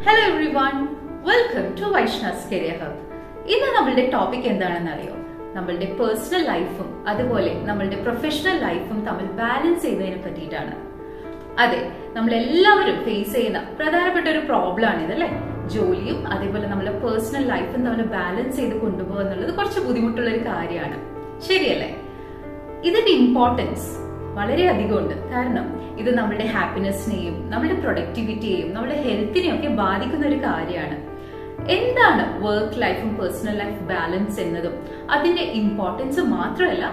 Hello everyone, welcome to Vaishnav's career hub. ഇന്ന് നമ്മളുടെ topic എന്താണെന്ന് അറിയോ? നമ്മളുടെ പേഴ്സണൽ ലൈഫും അതുപോലെ നമ്മളുടെ പ്രൊഫഷണൽ ലൈഫും തമ്മിൽ ബാലൻസ് ചെയ്യുന്നതിനെ പറ്റിയിട്ടാണ്. അതെ, നമ്മൾ എല്ലാവരും ഫേസ് ചെയ്യുന്ന പ്രധാനപ്പെട്ട ഒരു പ്രോബ്ലം ആണിത് അല്ലെ. ജോലിയും അതേപോലെ നമ്മുടെ പേഴ്സണൽ ലൈഫും തമ്മിൽ ബാലൻസ് ചെയ്ത് കൊണ്ടുപോകുക എന്നുള്ളത് കുറച്ച് ബുദ്ധിമുട്ടുള്ള ഒരു കാര്യമാണ്, ശരിയല്ലേ? ഇതിന്റെ ഇമ്പോർട്ടൻസ് വളരെ അധികം ഉണ്ട്. കാരണം ഇത് നമ്മുടെ ഹാപ്പിനെസ്സിനെയും നമ്മുടെ പ്രൊഡക്ടിവിറ്റിയെയും നമ്മുടെ ഹെൽത്തിനെയും ഒക്കെ ബാധിക്കുന്ന ഒരു കാര്യമാണ്. എന്താണ് വർക്ക് ലൈഫും പേഴ്സണൽ ലൈഫ് ബാലൻസ് എന്നതും അതിന്റെ ഇമ്പോർട്ടൻസ് മാത്രമല്ല,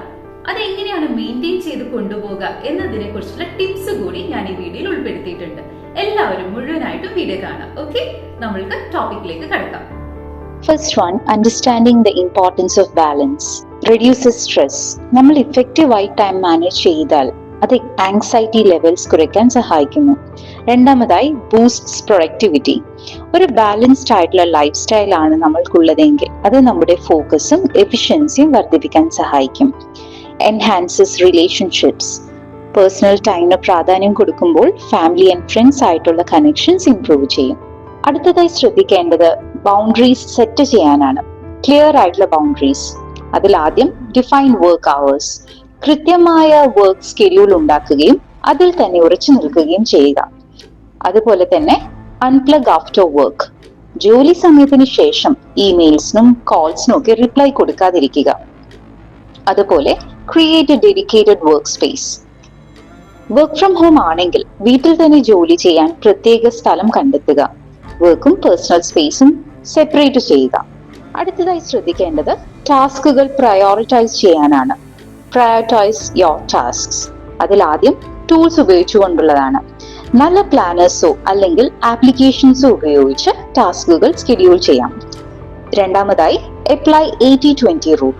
അതെങ്ങനെയാണ് മെയിൻറ്റെയിൻ ചെയ്ത് കൊണ്ടുപോകുക എന്നതിനെ കുറിച്ചുള്ള ടിപ്സ് കൂടി ഞാൻ ഈ വീഡിയോയിൽ ഉൾപ്പെടുത്തിയിട്ടുണ്ട്. എല്ലാവരും മുഴുവനായിട്ടും വീഡിയോ കാണാം. ഓക്കെ, നമ്മൾക്ക് ടോപ്പിക്കിലേക്ക് കടക്കാം. First one, understanding the importance of balance reduces stress. നമ്മൾ ഇഫക്റ്റീവായി ടൈം മാനേജ് ചെയ്താൽ അത് ആങ്സൈറ്റി ലെവൽസ് കുറയ്ക്കാൻ സഹായിക്കുന്നു. രണ്ടാമതായി, ബൂസ്റ്റ്സ് പ്രൊഡക്ടിവിറ്റി. ഒരു ബാലൻസ്ഡ് ആയിട്ടുള്ള ലൈഫ് സ്റ്റൈൽ ആണ് നമ്മൾക്കുള്ളതെങ്കിൽ അത് നമ്മുടെ ഫോക്കസും എഫിഷ്യൻസിയും വർദ്ധിപ്പിക്കാൻ സഹായിക്കും. Enhances relationships. പേഴ്സണൽ ടൈമിന് പ്രാധാന്യം കൊടുക്കുമ്പോൾ ഫാമിലി ആൻഡ് ഫ്രണ്ട്സ് ആയിട്ടുള്ള കണക്ഷൻസ് ഇംപ്രൂവ് ചെയ്യും. അടുത്തതായി ശ്രദ്ധിക്കേണ്ടത് ബൗണ്ടറീസ് സെറ്റ് ചെയ്യാനാണ്. ക്ലിയർ ആയിട്ടുള്ള ബൗണ്ടറീസ്. അതിലാദ്യം ഡിഫൈൻ വർക്ക് അവേഴ്സ്. കൃത്യമായ വർക്ക് സ്കെഡ്യൂൾ ഉണ്ടാക്കുകയും അതിൽ തന്നെ ഉറച്ചു നിൽക്കുകയും ചെയ്യുക. അതുപോലെ തന്നെ അൺപ്ലഗ് ആഫ്റ്റർ വർക്ക്. ജോലി സമയത്തിന് ശേഷം ഇമെയിൽസിനും കോൾസിനും ഒക്കെ റിപ്ലൈ കൊടുക്കാതിരിക്കുക. അതുപോലെ create A dedicated work space. Work from home ആണെങ്കിൽ വീട്ടിൽ തന്നെ ജോലി ചെയ്യാൻ പ്രത്യേക സ്ഥലം കണ്ടെത്തുക. വർക്കും പേഴ്സണൽ സ്പേസും സെപ്പറേറ്റ് ചെയ്യുക. അടുത്തതായി ശ്രദ്ധിക്കേണ്ടത് ടാസ്കുകൾ പ്രയോറിറ്റൈസ് ചെയ്യാനാണ്. Prioritise your tasks. അതിലാദ്യം ടൂൾസ് ഉപയോഗിച്ചുകൊണ്ടുള്ളതാണ്. നല്ല പ്ലാനേഴ്സോ അല്ലെങ്കിൽ ആപ്ലിക്കേഷൻസോ ഉപയോഗിച്ച് ടാസ്കുകൾ സ്കെഡ്യൂൾ ചെയ്യാം. രണ്ടാമതായി അപ്ലൈ 80-20 റൂൾ.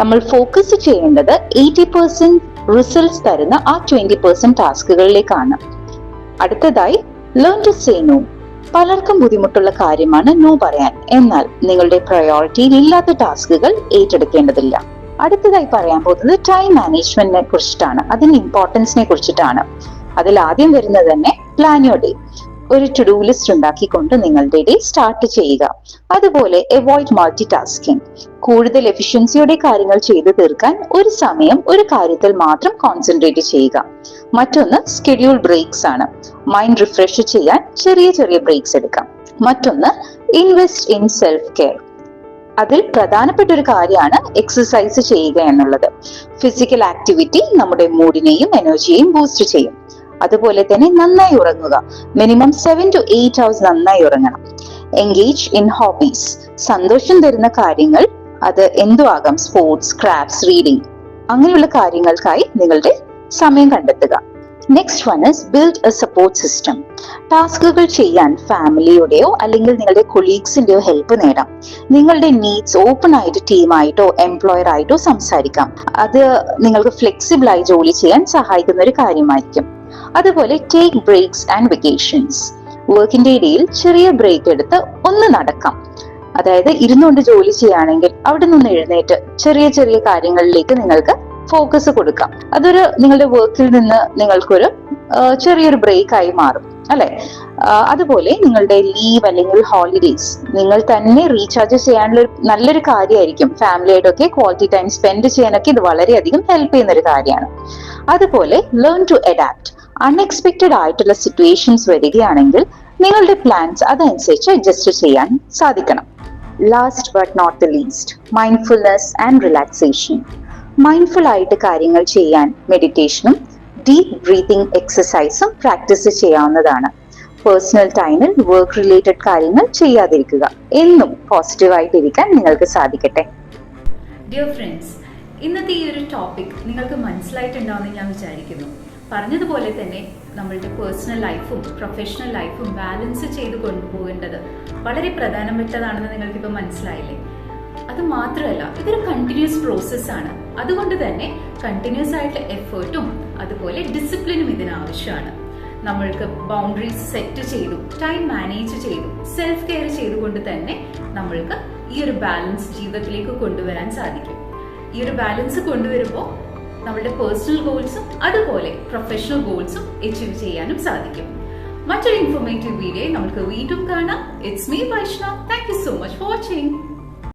നമ്മൾ ഫോക്കസ് ചെയ്യേണ്ടത് 80% റിസൾട്ട്സ് തരുന്ന ആ 20% ടാസ്കുകളിലേക്കാണ്. അടുത്തതായി ലേൺ ടു സേ നോ. പലർക്കും ബുദ്ധിമുട്ടുള്ള കാര്യമാണ് നോ പറയാൻ. എന്നാൽ നിങ്ങളുടെ പ്രയോറിറ്റിയിൽ ഇല്ലാത്ത ടാസ്കുകൾ ഏറ്റെടുക്കേണ്ടതില്ല. അടുത്തതായി പറയാൻ പോകുന്നത് ടൈം മാനേജ്മെന്റിനെ കുറിച്ചിട്ടാണ്. അതിന്റെ ഇമ്പോർട്ടൻസിനെ കുറിച്ചിട്ടാണ്. അതിൽ ആദ്യം വരുന്നത് തന്നെ പ്ലാൻ യുവർ ഡേ. ഒരു ടു ഡു ലിസ്റ്റ് ഉണ്ടാക്കിക്കൊണ്ട് നിങ്ങളുടെ ഡേ സ്റ്റാർട്ട് ചെയ്യുക. അതുപോലെ അവോയ്ഡ് മൾട്ടി ടാസ്കിങ്. കൂടുതൽ എഫിഷ്യൻസിയോടെ കാര്യങ്ങൾ ചെയ്തു തീർക്കാൻ ഒരു സമയം ഒരു കാര്യത്തിൽ മാത്രം കോൺസെൻട്രേറ്റ് ചെയ്യുക. മറ്റൊന്ന് സ്കെഡ്യൂൾ ബ്രേക്സ് ആണ്. മൈൻഡ് റിഫ്രഷ് ചെയ്യാൻ ചെറിയ ചെറിയ ബ്രേക്സ് എടുക്കാം. മറ്റൊന്ന് ഇൻവെസ്റ്റ് ഇൻ സെൽഫ് കെയർ. അതിൽ പ്രധാനപ്പെട്ട ഒരു കാര്യമാണ് എക്സസൈസ് ചെയ്യുക എന്നുള്ളത്. ഫിസിക്കൽ ആക്ടിവിറ്റി നമ്മുടെ മൂഡിനെയും എനർജിയെയും ബൂസ്റ്റ് ചെയ്യും. അതുപോലെ തന്നെ നന്നായി ഉറങ്ങുക. മിനിമം 7 to 8 hours നന്നായി ഉറങ്ങണം. Engage in hobbies. സന്തോഷം തരുന്ന കാര്യങ്ങൾ, അത് എന്തു ആകാം, സ്പോർട്സ്, ക്രാഫ്റ്റ്സ്, റീഡിംഗ്, അങ്ങനെയുള്ള കാര്യങ്ങൾക്കായി നിങ്ങളുടെ സമയം കണ്ടെത്തുക. Next one is build A support system. ടാസ്കുകൾ ചെയ്യാൻ ഫാമിലിയുടെയോ അല്ലെങ്കിൽ നിങ്ങളുടെ കൊളീഗ്സിന്റെയോ ഹെൽപ്പ് നേടാം. നിങ്ങളുടെ നീഡ്സ് ഓപ്പൺ ആയിട്ട് ടീമായിട്ടോ എംപ്ലോയർ ആയിട്ടോ സംസാരിക്കാം. അത് നിങ്ങൾക്ക് ഫ്ലെക്സിബിൾ ആയി ജോലി ചെയ്യാൻ സഹായിക്കുന്ന ഒരു കാര്യമായിരിക്കും. അതുപോലെ ടേക്ക് ബ്രേക്സ് ആൻഡ് വെക്കേഷൻസ്. വർക്കിന്റെ ഇടയിൽ ചെറിയ ബ്രേക്ക് എടുത്ത് ഒന്ന് നടക്കാം. അതായത് ഇരുന്നുകൊണ്ട് ജോലി ചെയ്യുകയാണെങ്കിൽ അവിടെ നിന്ന് എഴുന്നേറ്റ് ചെറിയ ചെറിയ കാര്യങ്ങളിലേക്ക് നിങ്ങൾക്ക് ഫോക്കസ് കൊടുക്കാം. അതൊരു നിങ്ങളുടെ വർക്കിൽ നിന്ന് നിങ്ങൾക്കൊരു ചെറിയൊരു ബ്രേക്ക് ആയി മാറും അല്ലെ. അതുപോലെ നിങ്ങളുടെ ലീവ് അല്ലെങ്കിൽ ഹോളിഡേയ്സ് നിങ്ങൾ തന്നെ റീചാർജ് ചെയ്യാനുള്ള നല്ലൊരു കാര്യമായിരിക്കും. ഫാമിലി ആയിട്ടൊക്കെ ക്വാളിറ്റി ടൈം സ്പെൻഡ് ചെയ്യാനൊക്കെ ഇത് വളരെയധികം ഹെൽപ്പ് ചെയ്യുന്ന ഒരു കാര്യമാണ്. അതുപോലെ ലേൺ ടു അഡാപ്റ്റ്. അൺഎക്സ്പെക്റ്റഡ് ആയിട്ടുള്ള സിറ്റുവേഷൻസ് വരികയാണെങ്കിൽ നിങ്ങളുടെ പ്ലാൻസ് അതനുസരിച്ച് അഡ്ജസ്റ്റ് ചെയ്യാൻ സാധിക്കണം. Last but not the least, mindfulness and relaxation. Mindful ആയിട്ട് കാര്യങ്ങൾ ചെയ്യാൻ മെഡിറ്റേഷനും ഡീപ് ബ്രീതിങ് എക്സസൈസും പ്രാക്ടീസ് ചെയ്യാവുന്നതാണ്. പേഴ്സണൽ ടൈമിൽ വർക്ക് റിലേറ്റഡ് കാര്യങ്ങൾ ചെയ്യാതിരിക്കുക. എന്നും പോസിറ്റീവായിട്ടിരിക്കാൻ നിങ്ങൾക്ക് സാധിക്കട്ടെ. ഡിയർ ഫ്രണ്ട്സ്, ഇന്നത്തെ ഈ ഒരു ടോപ്പിക് നിങ്ങൾക്ക് മനസ്സിലായിട്ടുണ്ടാവുമെന്ന് ഞാൻ വിചാരിക്കുന്നു. പറഞ്ഞതുപോലെ തന്നെ നമ്മളുടെ പേഴ്സണൽ ലൈഫും പ്രൊഫഷണൽ ലൈഫും ബാലൻസ് ചെയ്ത് കൊണ്ടുപോകേണ്ടത് വളരെ പ്രധാനപ്പെട്ടതാണെന്ന് നിങ്ങൾക്കിപ്പോൾ മനസ്സിലായില്ലേ? അത് മാത്രമല്ല, ഇതൊരു കണ്ടിന്യൂസ് പ്രോസസ്സാണ്. അതുകൊണ്ട് തന്നെ കണ്ടിന്യൂസ് ആയിട്ടുള്ള എഫേർട്ടും അതുപോലെ ഡിസിപ്ലിനും ഇതിന് ആവശ്യമാണ്. നമ്മൾക്ക് ബൗണ്ടറീസ് സെറ്റ് ചെയ്തു, ടൈം മാനേജ് ചെയ്തു, സെൽഫ് കെയർ ചെയ്തുകൊണ്ട് തന്നെ നമ്മൾക്ക് ഈ ഒരു ബാലൻസ് ജീവിതത്തിലേക്ക് കൊണ്ടുവരാൻ സാധിക്കും. ഈ ഒരു ബാലൻസ് കൊണ്ടുവരുമ്പോൾ നമ്മുടെ പേഴ്സണൽ ഗോൾസും അതുപോലെ പ്രൊഫഷണൽ ഗോൾസും അച്ചീവ് ചെയ്യാനും സാധിക്കും. മറ്റൊരു ഇൻഫോർമേറ്റീവ് വീഡിയോ നമുക്ക് വീണ്ടും കാണാം. It's me Vaishnav. Thank you so much for watching.